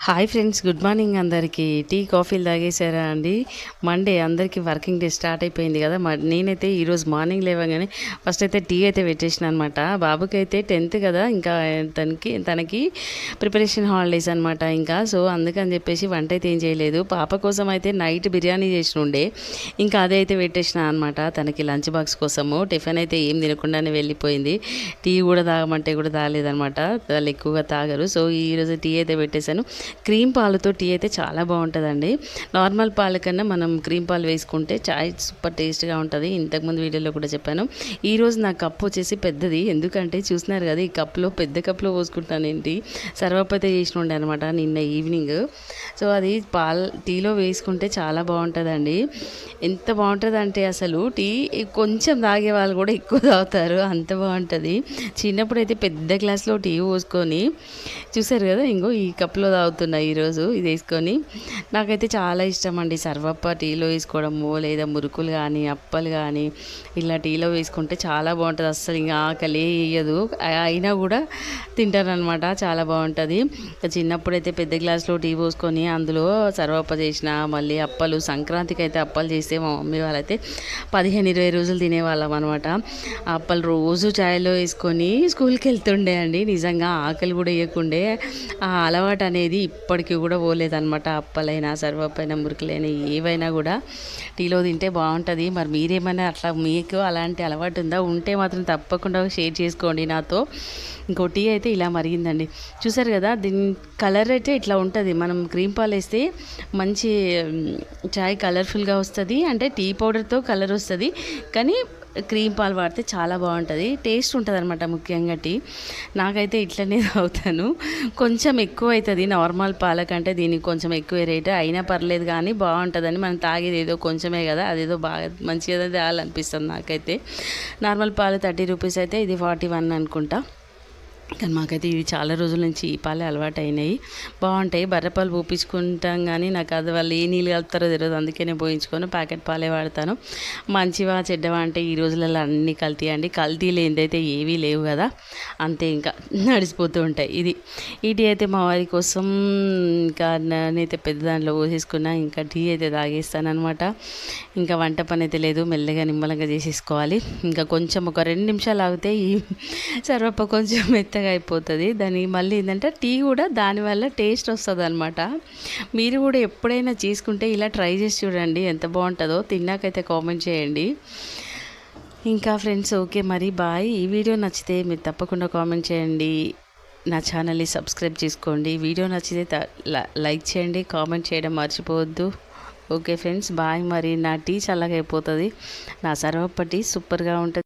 Hi friends, good morning అందరికీ. Tea కాఫీలు తాగేసారా అండి? మండే అందరికీ వర్కింగ్ డే స్టార్ట్ అయిపోయింది కదా. నేనైతే ఈరోజు మార్నింగ్ లేవగానే ఫస్ట్ అయితే టీ అయితే పెట్టేసిన అనమాట. బాబుకి అయితే 10th కదా, ఇంకా తనకి ప్రిపరేషన్ హాలిడేస్ అనమాట. ఇంకా సో అందుకని చెప్పేసి వంట అయితే ఏం చేయలేదు. పాప కోసం అయితే నైట్ బిర్యానీ చేసిన ఉండే, ఇంకా అదే అయితే పెట్టేసిన అనమాట తనకి లంచ్ బాక్స్ కోసము. టిఫిన్ అయితే ఏం తినకుండానే వెళ్ళిపోయింది. టీ కూడా తాగమంటే కూడా తాగలేదనమాట, వాళ్ళు ఎక్కువగా తాగరు. సో ఈరోజు టీ అయితే పెట్టేశాను. క్రీమ్ పాలతో టీ అయితే చాలా బాగుంటుందండి. నార్మల్ పాల కన్నా మనం క్రీమ్ పాలు వేసుకుంటే చాయ్ సూపర్ టేస్ట్గా ఉంటుంది. ఇంతకుముందు వీడియోలో కూడా చెప్పాను. ఈరోజు నా కప్పు వచ్చేసి పెద్దది, ఎందుకంటే చూస్తున్నారు కదా, ఈ కప్పులో పెద్ద కప్పులో పోసుకుంటానేంటి, సర్వపతి చేసిన ఉండే అనమాట నిన్న ఈవినింగ్. సో అది టీలో వేసుకుంటే చాలా బాగుంటుందండి. ఎంత బాగుంటుంది అంటే అసలు టీ కొంచెం తాగే వాళ్ళు కూడా ఎక్కువ తాగుతారు, అంత బాగుంటుంది. చిన్నప్పుడు అయితే పెద్ద గ్లాస్లో టీ పోసుకొని, చూసారు కదా, ఇంకో ఈ కప్లో తాగుతున్నా ఈరోజు ఇది వేసుకొని. నాకైతే చాలా ఇష్టం అండి సర్వప్ప టీలో వేసుకోవడము, లేదా మురుకులు కానీ అప్పలు కానీ ఇలా టీలో వేసుకుంటే చాలా బాగుంటుంది. అస్సలు ఇంకా ఆకలి వేయదు, అయినా కూడా తింటారనమాట, చాలా బాగుంటుంది. చిన్నప్పుడైతే పెద్ద గ్లాస్లో టీ పోసుకొని అందులో సర్వప్ప చేసిన, మళ్ళీ అప్పలు సంక్రాంతికి అయితే అప్పలు చేస్తే మా మమ్మీ వాళ్ళైతే 15-20 రోజులు తినేవాళ్ళం అనమాట. ఆ అప్పలు రోజు ఛాయ్లో వేసుకొని స్కూల్కి వెళ్తుండే అండి. నిజంగా ఆకలి కూడా వేయకుండే. ఆ అలవాటు అనేది ఇప్పటికీ కూడా పోలేదన్నమాట. అప్పలైనా సర్వప్పైనా మురుకులైనా ఏవైనా కూడా టీలో తింటే బాగుంటుంది. మరి మీరేమైనా అట్లా మీకు అలాంటి అలవాటు ఉందా? ఉంటే మాత్రం తప్పకుండా షేర్ చేసుకోండి నాతో. ఇంకో టీ అయితే ఇలా మరిగిందండి, చూసారు కదా, దీని కలర్ అయితే ఇట్లా ఉంటుంది. మనం క్రీమ్ పాలు వేస్తే మంచి చాయ్ కలర్ఫుల్గా వస్తుంది, అంటే టీ పౌడర్తో కలర్ వస్తుంది. కానీ క్రీమ్ పాలు వాడితే చాలా బాగుంటుంది, టేస్ట్ ఉంటుంది అనమాట. ముఖ్యంగా టీ నాకైతే ఇట్లనే తాగుతాను. కొంచెం ఎక్కువ అవుతుంది నార్మల్ పాల కంటే, దీనికి కొంచెం ఎక్కువ రేటు అయినా పర్లేదు, కానీ బాగుంటుందని. మనం తాగేది ఏదో కొంచెమే కదా, అదేదో బాగా మంచిగా తాగాలనిపిస్తుంది నాకైతే. నార్మల్ పాలు 30 రూపీస్ అయితే, ఇది 41 అనుకుంటా. కానీ మాకైతే ఇది చాలా రోజుల నుంచి ఈ పాలే అలవాటు అయినాయి, బాగుంటాయి. బర్రెపాలు పోపించుకుంటాం, కానీ నాకు అది వాళ్ళు ఏ నీళ్ళు కలుపుతారో తెలియదు, అందుకే నేను పోయించుకొని ప్యాకెట్ పాలే వాడతాను. మంచివా చెడ్డవా అంటే ఈ రోజులలో అన్నీ కల్తీ అండి. కల్తీ లేనిదైతే ఏవీ లేవు కదా, అంతే, ఇంకా నడిచిపోతూ ఉంటాయి. ఈ టీ అయితే మా వారి కోసం, ఇంకా నేనైతే పెద్ద దాంట్లో పోసేసుకున్నా, ఇంకా టీ అయితే తాగేస్తానమాట. ఇంకా వంట పని అయితే లేదు, మెల్లగా నిమ్మలంగా చేసేసుకోవాలి. ఇంకా కొంచెం ఒక 2 నిమిషాలు ఆగితే ఈ సర్వప్ప కొంచెం మెత్తగా అయిపోతుంది. దాని మళ్ళీ ఏంటంటే టీ కూడా దానివల్ల టేస్ట్ వస్తుంది అనమాట. మీరు కూడా ఎప్పుడైనా చేసుకుంటే ఇలా ట్రై చేసి చూడండి, ఎంత బాగుంటుందో. తిన్నాకైతే కామెంట్ చేయండి. ఇంకా ఫ్రెండ్స్, ఓకే మరి బాయ్. ఈ వీడియో నచ్చితే మీరు తప్పకుండా కామెంట్ చేయండి, నా ఛానల్ని సబ్స్క్రైబ్ చేసుకోండి. వీడియో నచ్చితే లైక్ చేయండి, కామెంట్ చేయడం మర్చిపోవద్దు. Okay friends, bye. మరి నా టీ చల్లగా అయిపోతుంది, నా సర్వప్ప టీ సూపర్గా ఉంటుంది.